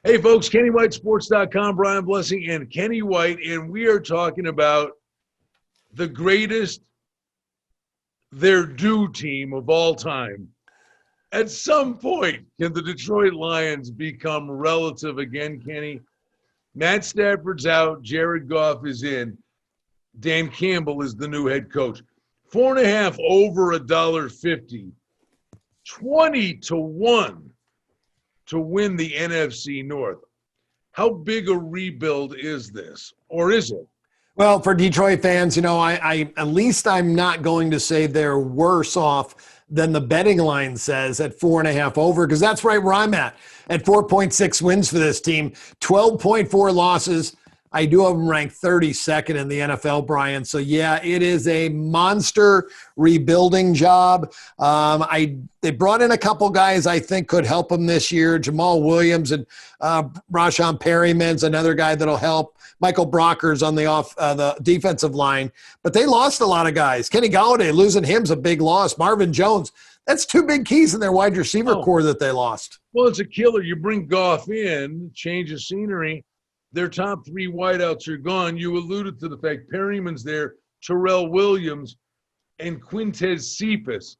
Hey, folks, KennyWhiteSports.com, Brian Blessing and Kenny White, and we are talking about the greatest their due team of all time. At some point, can the Detroit Lions become relative again, Kenny? Matt Stafford's out. Jared Goff is in. Dan Campbell is the new head coach. 4.5 over $1.50. 20-1 to win the NFC North. How big a rebuild is this, or is it? Well, for Detroit fans, I at least I'm not going to say they're worse off than the betting line says at 4.5 over, because that's right where I'm at 4.6 wins for this team, 12.4 losses. I do have them ranked 32nd in the NFL, Brian. So, yeah, it is a monster rebuilding job. They brought in a couple guys I think could help them this year. Jamal Williams and Rashawn Perryman's another guy that'll help. Michael Brocker's on the defensive line. But they lost a lot of guys. Kenny Golladay, losing him's a big loss. Marvin Jones, that's two big keys in their wide receiver core that they lost. Well, it's a killer. You bring Goff in, change of scenery. Their top three wideouts are gone. You alluded to the fact Perryman's there, Terrell Williams, and Quintez Cephas.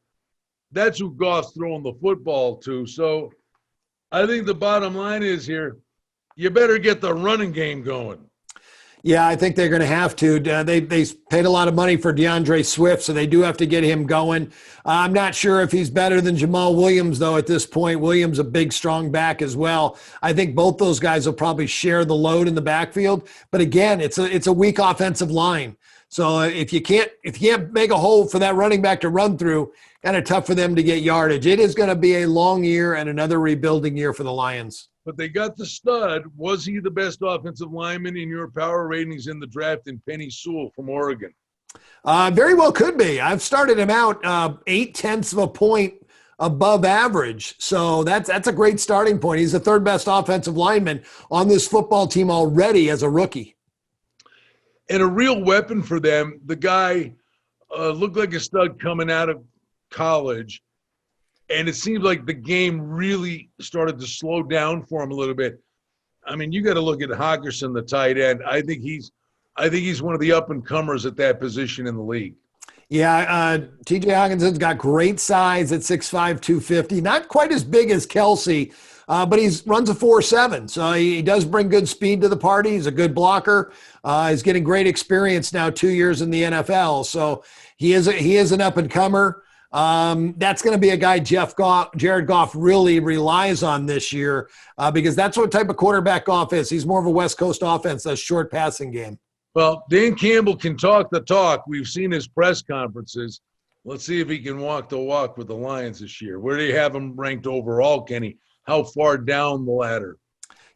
That's who Goff's throwing the football to. So I think the bottom line is here, you better get the running game going. Yeah, I think they're going to have to. They paid a lot of money for DeAndre Swift, so they do have to get him going. I'm not sure if he's better than Jamal Williams, though, at this point. Williams a big, strong back as well. I think both those guys will probably share the load in the backfield. But again, it's a weak offensive line. So if you can't make a hole for that running back to run through, kind of tough for them to get yardage. It is going to be a long year and another rebuilding year for the Lions. But they got the stud. Was he the best offensive lineman in your power ratings in the draft in Penny Sewell from Oregon? Very well could be. I've started him out 0.8 of a point above average. So that's a great starting point. He's the third best offensive lineman on this football team already as a rookie. And a real weapon for them. The guy looked like a stud coming out of college. And it seems like the game really started to slow down for him a little bit. I mean, you got to look at Hockenson, the tight end. I think he's one of the up-and-comers at that position in the league. Yeah, T.J. Hockenson's got great size at 6'5", 250. Not quite as big as Kelsey, but he runs a 4.7. So he does bring good speed to the party. He's a good blocker. He's getting great experience now, 2 years in the NFL. So he is an up-and-comer. That's going to be a guy Jared Goff really relies on this year because that's what type of quarterback Goff is. He's more of a West Coast offense, a short passing game. Well, Dan Campbell can talk the talk. We've seen his press conferences. Let's see if he can walk the walk with the Lions this year. Where do you have him ranked overall, Kenny? How far down the ladder?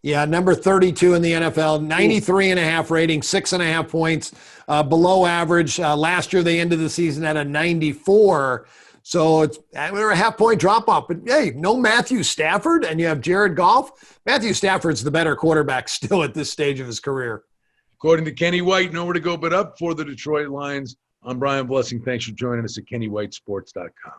Yeah, number 32 in the NFL, 93.5 rating, 6.5 points below average. Last year they ended the season at a 94. So it's a half-point drop-off. But, hey, no Matthew Stafford, and you have Jared Goff. Matthew Stafford's the better quarterback still at this stage of his career. According to Kenny White, nowhere to go but up for the Detroit Lions. I'm Brian Blessing. Thanks for joining us at KennyWhiteSports.com.